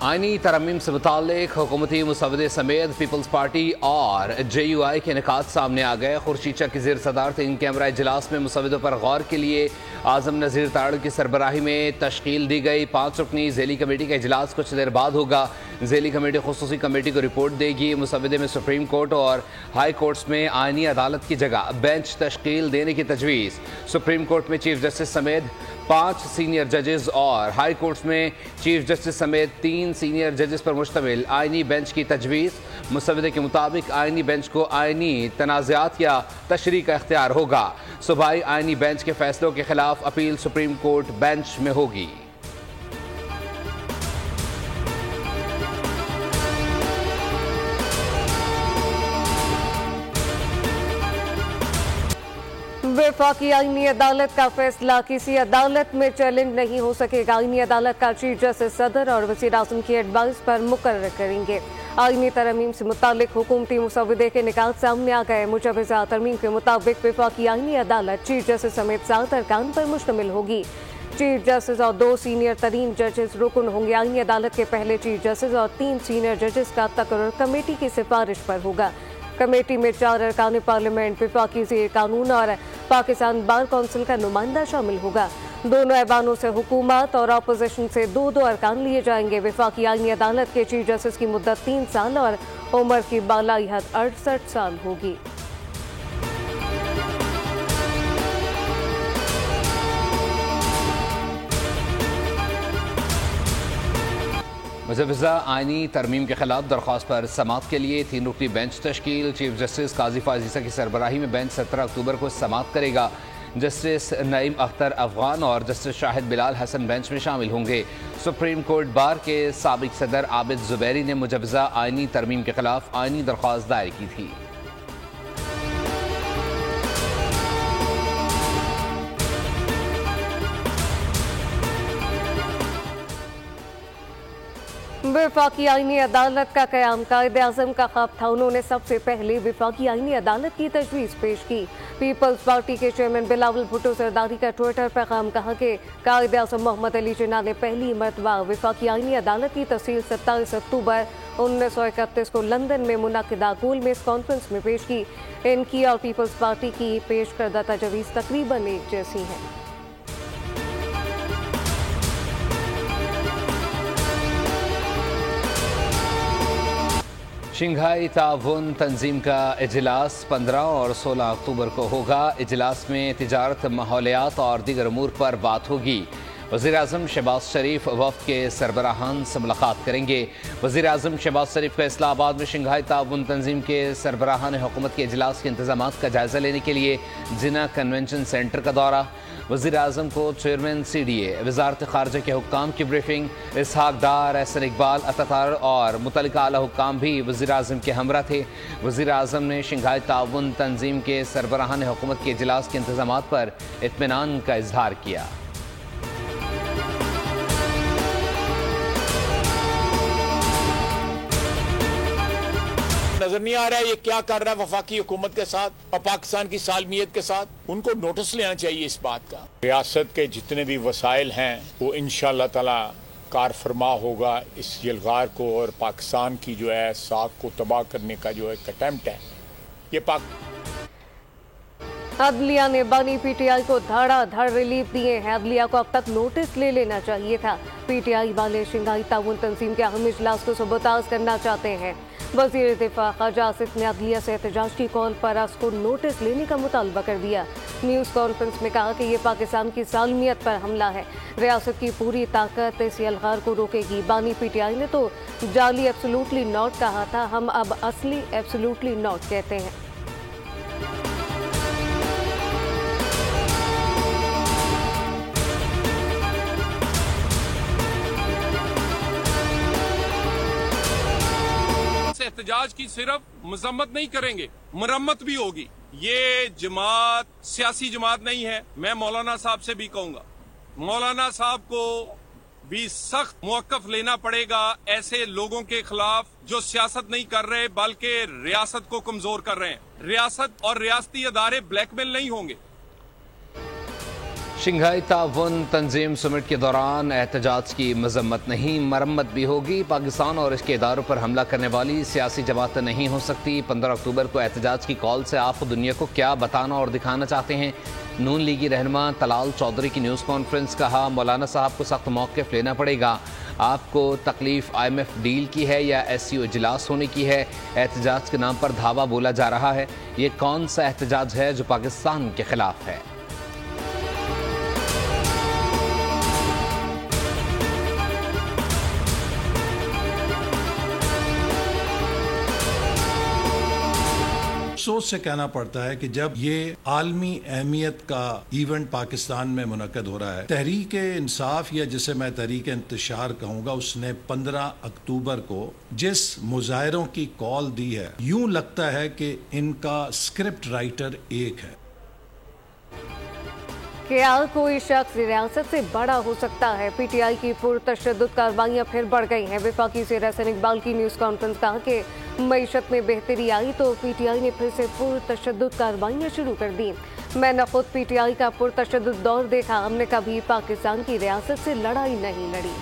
आईनी तरमीम से मुताल्लिक हुकूमती मुसवदे समेत पीपल्स पार्टी और JUI के निकात सामने आ गए। खुर्शीद शाह की ज़ेर सदारत इन कैमरा इजलास में मुसवदों पर गौर के लिए आज़म नज़ीर ताड़ की सरबराही में तश्कील दी गई। 5 रुकनी झेली कमेटी का इजलास कुछ देर बाद होगा। झेली कमेटी खुसूसी कमेटी को रिपोर्ट देगी। मुसवदे में सुप्रीम कोर्ट और हाई कोर्ट्स में आईनी अदालत की जगह बेंच तश्कील देने की तजवीज़। सुप्रीम कोर्ट में चीफ जस्टिस समेत 5 सीनियर जजेस और हाई कोर्ट्स में चीफ जस्टिस समेत 3 सीनियर जजेस पर मुश्तमिल आईनी बेंच की तजवीज़। मुसवदे के मुताबिक आईनी बेंच को आईनी तनाज़ात या तशरीह का इख्तियार होगा। सूबाई आईनी बेंच के फैसलों के खिलाफ अपील सुप्रीम कोर्ट बेंच में होगी। वफाकी आईनी अदालत का फैसला किसी अदालत में चैलेंज नहीं हो सकेगा। आईनी अदालत का चीफ जस्टिस सदर और वज़ीर आज़म की एडवाइस पर मुकर्रर करेंगे। आईनी तरमीम से मुतालिक हुकूमती मुसवदे के निकात सामने आ गए। मुजवज़ा तरमीम के मुताबिक वफाकी आईनी अदालत चीफ जस्टिस समेत 7 अरकान पर मुश्तमिल होगी। चीफ जस्टिस और 2 सीनियर तरीन जजेस रुकन होंगे। आईनी अदालत के पहले चीफ जस्टिस और 3 सीनियर जजेस का तकर्रुर कमेटी की सिफारिश पर होगा। कमेटी में 4 अरकान पार्लियामेंट, वफाकी ज़ेर कानून और पाकिस्तान बार कौंसिल का नुमाइंदा शामिल होगा। दोनों ऐवानों से हुकूमत और अपोजिशन से 2-2 अरकान लिए जाएंगे। वफाकी आईनी अदालत के चीफ जस्टिस की मुद्दत 3 साल और उम्र की बालाई हद 68 साल होगी। मुजवज़ा आईनी तरमीम के खिलाफ दरख्वास्त पर समाअत के लिए 3 रुकनी बेंच तश्कील। चीफ जस्टिस काजी फाजीसा की सरबराही में बेंच 17 अक्टूबर को समाअत करेगा। जस्टिस नईम अख्तर अफगान और जस्टिस शाहिद बिलाल हसन बेंच में शामिल होंगे। सुप्रीम कोर्ट बार के साबिक सदर आबिद जुबैरी ने मुजवज़ा आईनी तरमीम के खिलाफ आईनी दरख्वास्त दायर की थी। वफाकी आईनी अदालत का क़याम कायदे आज़म का ख्वाब था। उन्होंने सबसे पहले वफाकी आईनी अदालत की तजवीज़ पेश की। पीपल्स पार्टी के चेयरमैन बिलावल भुट्टो सरदारी का ट्विटर पैगाम कहा कि कायदे आज़म मोहम्मद अली जिन्ना ने पहली मरतबा वफाकी आईनी अदालत की तफसील 27 अक्टूबर 1931 को लंदन में मुनक़िदा गोलमेज़ कॉन्फ्रेंस में पेश की। इनकी और पीपल्स पार्टी की पेश करदा तजवीज़ तकरीबन एक जैसी हैं। शंघाई ताउन तंजीम का इजलास 15 और 16 अक्टूबर को होगा। इजलास में तिजारत, माहौलियात और दीगर अमूर पर बात होगी। वज़ीर आज़म शहबाज शरीफ वफ़द के सरबराहान से मुलाकात करेंगे। वज़ीर आज़म शहबाज शरीफ का इस्लामाबाद में शंघाई ताउन तंजीम के सरबराहान हुकूमत के इजलास के इंतज़ामात का जायज़ा लेने के लिए जिना कन्वेंशन सेंटर का दौरा। वज़ीर आज़म को चेयरमैन CDA, वज़ारत ख़ारजा के हुक्काम की ब्रीफिंग। इसहाक डार, एहसन इकबाल, अतातार और मुतल्लिका आला हुक्काम भी वज़ीर आज़म के हमरा थे। वज़ीर आज़म ने शंघाई ताउन तंजीम के सरबराहान हुकूमत के इजलास के इंतज़ामात पर इत्मीनान का इजहार किया। नजर नहीं आ रहा है ये क्या कर रहा है वफाकी हुकूमत के साथ और पाकिस्तान की सालमियत के साथ। उनको नोटिस लेना चाहिए इस बात का। रियासत के जितने भी वसाइल हैं वो इंशाअल्लाह ताला कार फरमा होगा। इस यलगार को और पाकिस्तान की जो है साख को तबाह करने का जो एक अटेम्प्ट है ये अदलिया ने बानी PTI को धड़ाधड़ रिलीफ दिए हैं। अदलिया को अब तक नोटिस ले लेना चाहिए था। PTI वाले शंघाई ताउन तंजीम के अहम इजलास को सबोताज करना चाहते हैं। वज़ीर दिफा ख्वाजा आसिफ ने अदलिया से एहतजाज की कॉल पर उसको नोटिस लेने का मुतालबा कर दिया। न्यूज़ कॉन्फ्रेंस में कहा कि ये पाकिस्तान की सालमियत पर हमला है। रियासत की पूरी ताकत इस यलगार को रोकेगी। बानी PTI ने तो जाली एब्सोल्युटली नॉट कहा था, हम अब असली एब्सोल्युटली नॉट कहते हैं। एहतजाज की सिर्फ मजम्मत नहीं करेंगे, मरम्मत भी होगी। ये जमात सियासी जमात नहीं है। मैं मौलाना साहब से भी कहूंगा, मौलाना साहब को भी सख्त मौक़िफ़ लेना पड़ेगा ऐसे लोगों के खिलाफ जो सियासत नहीं कर रहे बल्कि रियासत को कमजोर कर रहे हैं। रियासत और रियासती अदारे ब्लैकमेल नहीं होंगे। शंघाई ताउन तंजीम समिट के दौरान एहतजाज की मजम्मत नहीं, मरम्मत भी होगी। पाकिस्तान और इसके इदारों पर हमला करने वाली सियासी जमात नहीं हो सकती। 15 अक्टूबर को एहतजाज की कॉल से आप दुनिया को क्या बताना और दिखाना चाहते हैं? नून लीगी रहनुमा तलाल चौधरी की न्यूज़ कॉन्फ्रेंस। कहा, मौलाना साहब को सख्त मौक़िफ़ लेना पड़ेगा। आपको तकलीफ IMF डील की है या SCO इजलास होने की है? एहतजाज के नाम पर धावा बोला जा रहा है। ये कौन सा एहतजाज है जो पाकिस्तान के खिलाफ है? अफसोस से कहना पड़ता है कि जब ये आलमी अहमियत का इवेंट पाकिस्तान में मुनक्कद हो रहा है, तहरीक इंसाफ या जिसे मैं तहरीक इंतशार कहूंगा, उसने 15 अक्टूबर को जिस मुजाहरों की कॉल दी है, यूं लगता है कि इनका स्क्रिप्ट राइटर एक है। क्या कोई शख्स रियासत से बड़ा हो सकता है? PTI की पुरतशद्दुद कार्रवाइयां फिर बढ़ गई हैं। वफाकी वज़ीर हसन इकबाल की न्यूज़ कॉन्फ्रेंस। कहा कि मईशत में बेहतरी आई तो PTI ने फिर से पुरतशद्दुद कार्रवाइयां शुरू कर दी। मैंने खुद PTI का पुरतशद्दुद दौर देखा। हमने कभी पाकिस्तान की रियासत से लड़ाई नहीं लड़ी।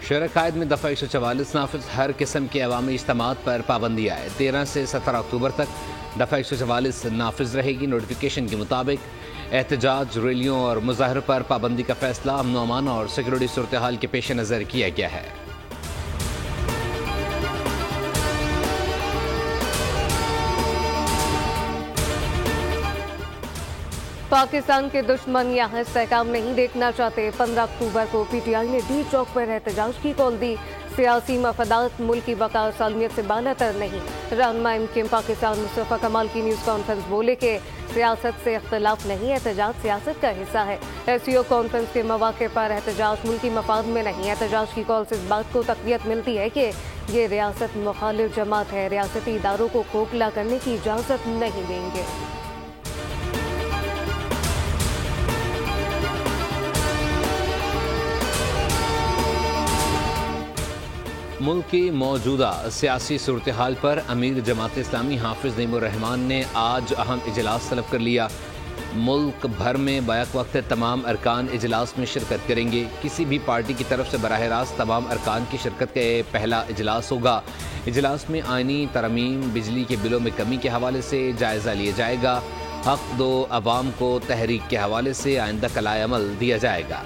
शहर कायद में दफ़ा 144 नाफिज। हर किस्म के अवामी इज्तिमात पर पाबंदी आए। 13 से 17 अक्टूबर तक दफ़ा 144 नाफिज रहेगी। नोटिफिकेशन के मुताबिक एहतजाज, रैलियों और मुजाहरों पर पाबंदी का फैसला अमन अमान और सिक्योरिटी सूरत हाल के पेश नज़र किया गया है। पाकिस्तान के दुश्मन यहाँ इस्तेहकाम नहीं देखना चाहते। 15 अक्टूबर को PTI ने डी चौक पर एहतजाज की कॉल दी। सियासी मफादात मुल्क की वक़ार सालमियत से बालातर नहीं। रहनुमा MKM पाकिस्तान मुस्तफ़ा कमाल की न्यूज़ कॉन्फ्रेंस बोले कि सियासत से इख्तलाफ नहीं, एहतजाज सियासत का हिस्सा है। SCO कॉन्फ्रेंस के मौके पर एहतजाज मुल्की मफाद में नहीं। एहतजाज की कॉल से इस बात को तक़वियत मिलती है कि ये रियासत मुखालिफ जमात है। रियासती इदारों को खोखला करने की इजाज़त नहीं देंगे। मुल्क की मौजूदा सियासी सूरत हाल पर अमीर जमात इस्लामी हाफिज नईमुर रहमान ने आज अहम इजलास तलब कर लिया। मुल्क भर में बैक वक्त तमाम अरकान इजलास में शिरकत करेंगे। किसी भी पार्टी की तरफ से बराह रास्त तमाम अरकान की शिरकत का पहला इजलास होगा। इजलास में आइनी तरमीम, बिजली के बिलों में कमी के हवाले से जायज़ा लिया जाएगा। हक दो अवाम को तहरीक के हवाले से आइंदा कलाए अमल दिया जाएगा।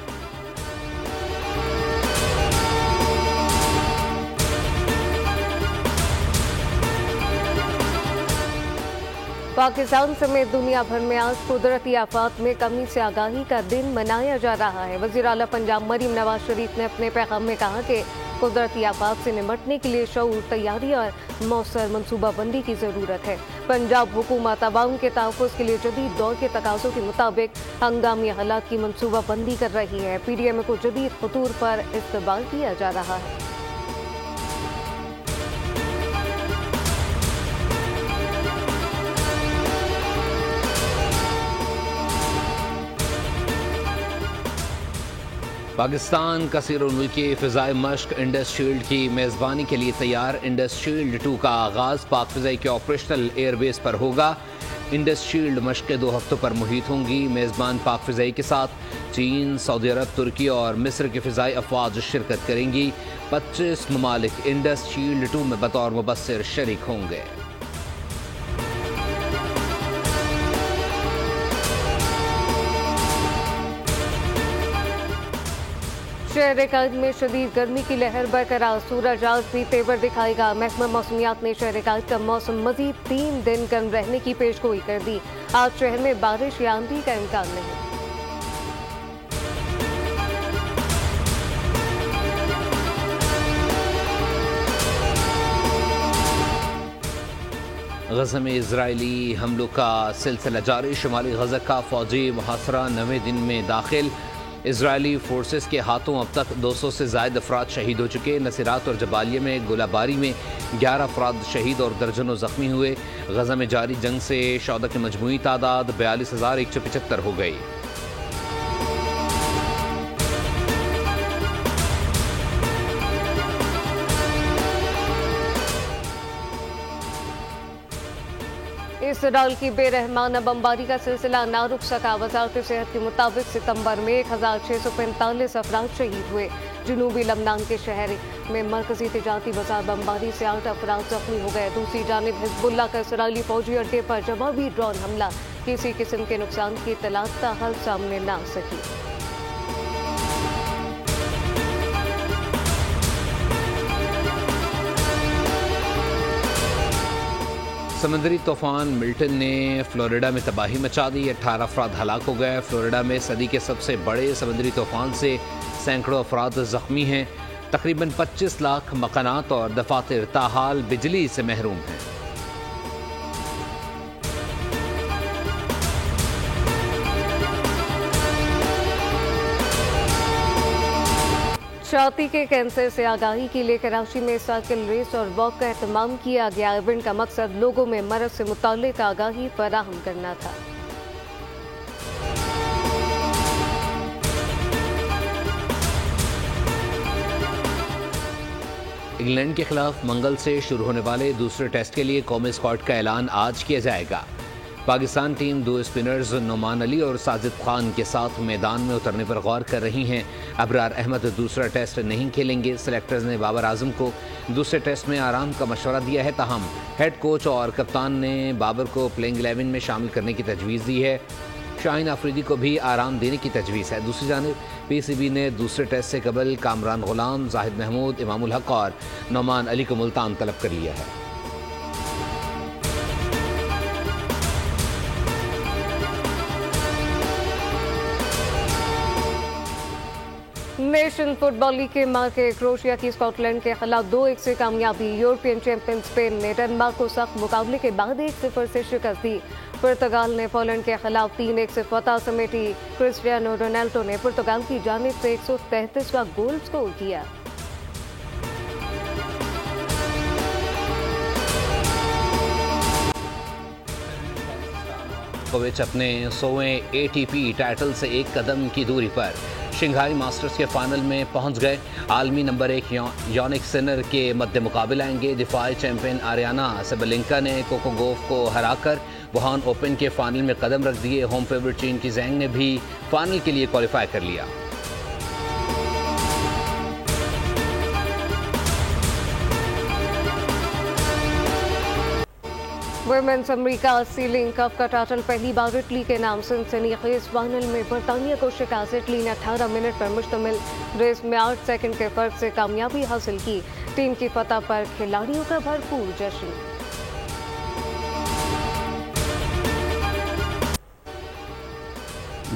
पाकिस्तान समेत दुनिया भर में आज कुदरती आफात में कमी से आगाही का दिन मनाया जा रहा है। वज़ीर आला पंजाब मरीम नवाज शरीफ ने अपने पैगाम में कहा कि कुदरती आफात से निपटने के लिए शऊर, तैयारी और मौसर मनसूबाबंदी की ज़रूरत है। पंजाब हुकूमत अवाम के तहफ़्फ़ुज़ के लिए जदीद दौर के तकाज़ों के मुताबिक हंगामी हालात की मनसूबाबंदी कर रही है। PDMA को जदीद खतूर पर इस्तेमाल किया जा रहा है। पाकिस्तान कसीरुल-मुल्की फ़िज़ाई मश्क इंडस शील्ड की मेज़बानी के लिए तैयार। इंडस शील्ड 2 का आगाज़ पाक फ़िज़ाई के ऑपरेशनल एयरबेस पर होगा। इंडस शील्ड मश्क़ें 2 हफ्तों पर मुहित होंगी। मेज़बान पाक फ़िज़ाई के साथ चीन, सऊदी अरब, तुर्की और मिस्र की फ़िज़ाई अफ़वाज शिरकत करेंगी। 25 ममालिक इंडस शील्ड 2 में बतौर मुबस्सिर शरीक होंगे। शहर कायद में शदीद गर्मी की लहर बरकरार। सूरज आज भी तेवर दिखाएगा। महकमा मौसमियात ने शहर कायद का मौसम मजीद 3 दिन गर्म रहने की पेशगोई कर दी। आज शहर में बारिश या आंधी का इम्कान नहीं। गज़ा में इजरायली हमलों का सिलसिला जारी। शुमाली गज़ा का फौजी मुहासरा 9वें दिन में दाखिल। इजरायली फोर्सेस के हाथों अब तक 200 से ज़ायद अफराद शहीद हो चुके। नसीरात और जबालिया में गोलाबारी में 11 अफराद शहीद और दर्जनों ज़ख्मी हुए। गज़ा में जारी जंग से शौदा की मजमूई तादाद 42,175 हो गई। इसराइल की बेरहमाना बमबारी का सिलसिला ना रुक सका। वजारत सेहत के मुताबिक सितंबर में 1645 अफराद शहीद हुए। जनूबी लबनान के शहर में मरकजी तिजारती बाजार बमबारी से 8 अफराद जख्मी हो गए। दूसरी जानिब हिजबुल्लाह का इसराइली फौजी अड्डे पर जवाबी ड्रोन हमला, किसी किस्म के नुकसान की इत्तला ताहल सामने ना आ सकी। समुद्री तूफान मिल्टन ने फ्लोरिडा में तबाही मचा दी। 18 अफराद हलाक हो गए। फ्लोरिडा में सदी के सबसे बड़े समुद्री तूफान से सैकड़ों अफराद जख्मी हैं। तकरीबन 25 लाख मकानात और दफातर ताहाल बिजली से महरूम हैं। छाती के कैंसर से आगाही के लिए कराची में साइकिल रेस और वॉक का एहतमाम किया गया। इवेंट का मकसद लोगों में मरज से मुताल्लिक आगाही फराहम करना था। इंग्लैंड के खिलाफ मंगल से शुरू होने वाले दूसरे टेस्ट के लिए कौमी स्क्वाड का ऐलान आज किया जाएगा। पाकिस्तान टीम 2 स्पिनर्स नोमान अली और साजिद खान के साथ मैदान में उतरने पर गौर कर रही हैं। अबरार अहमद दूसरा टेस्ट नहीं खेलेंगे। सेलेक्टर्स ने बाबर आजम को दूसरे टेस्ट में आराम का मशवरा दिया है। ताहम हेड कोच और कप्तान ने बाबर को प्लेइंग 11 में शामिल करने की तजवीज़ दी है। शाहीन अफरीदी को भी आराम देने की तजवीज़ है। दूसरी जानिब PCB ने दूसरे टेस्ट से कबल कामरान गुलाम, जाहिद महमूद, इमामुल हक और नोमान अली को मुल्तान तलब कर लिया है। नेशन फुटबॉल लीग के मैच के क्रोएशिया की स्कॉटलैंड के खिलाफ 2-1 से कामयाबी। यूरोपियन चैंपियन स्पेन ने डेनमार्क को सख्त मुकाबले के बाद 1-0 से शिकस्त दी। पुर्तगाल ने पोलैंड के खिलाफ 3-1 से फतह समेटी। क्रिस्टियानो रोनाल्डो ने पुर्तगाल की जानिब से 133वां गोल स्कोर किया। जोकोविच अपने 100वें ATP टाइटल से एक कदम की दूरी पर। शंघाई मास्टर्स के फाइनल में पहुंच गए। आलमी नंबर 1 यानिक सिनर के मद्दे मुकाबले आएंगे। दिफाई चैंपियन आरियाना सबलेंका ने कोको गोफ को हराकर वुहान ओपन के फाइनल में कदम रख दिए। होम फेवरेट चीन की जैंग ने भी फाइनल के लिए क्वालिफाई कर लिया। वुमेन्स अमेरिका सीलिंग कप का टाइटल पहली बार इटली के नाम। सनसनीखेज फाइनल में बरतानिया को शिकस्त। इटली ने 18 मिनट पर मुश्तमिल रेस में 8 सेकंड के फर्क से कामयाबी हासिल की। टीम की फतह पर खिलाड़ियों का भरपूर जश्न।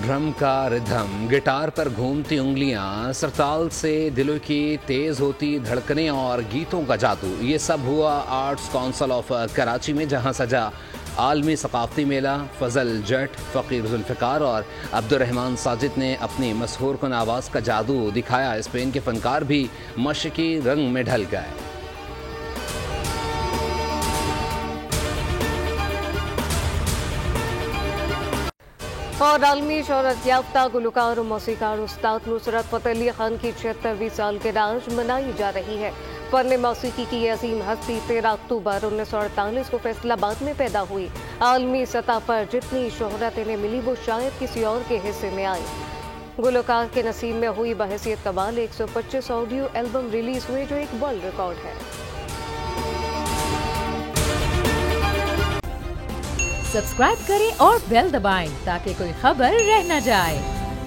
ड्रम का रिदम, गिटार पर घूमती उंगलियां, सरताल से दिलों की तेज होती धड़कनें और गीतों का जादू, ये सब हुआ आर्ट्स काउंसिल ऑफ कराची में, जहां सजा आलमी सकाफती मेला। फजल जट, फ़कीर जुल्फ़िकार और अब्दुर्रहमान साजिद ने अपनी मशहूर कुन आवाज़ का जादू दिखाया। स्पेन के फनकार भी मशरक़ी रंग में ढल गए। और आलमी शोहरत याफ्ता गुलकार और मौसीकार उस्ताद नुसरत फ़तेह अली खान की 76वीं सालगिरह मनाई जा रही है। फ़न मौसीकी की अजीम हस्ती 13 अक्टूबर 1948 को फैसलाबाद में पैदा हुई। आलमी सतह पर जितनी शोहरत इन्हें मिली वो शायद किसी और के हिस्से में आई। गुलकार के नसीब में हुई बहसीत कमाल 125 ऑडियो एल्बम रिलीज हुए, जो एक वर्ल्ड रिकॉर्ड है। सब्सक्राइब करें और बेल दबाएं ताकि कोई खबर रह न जाए।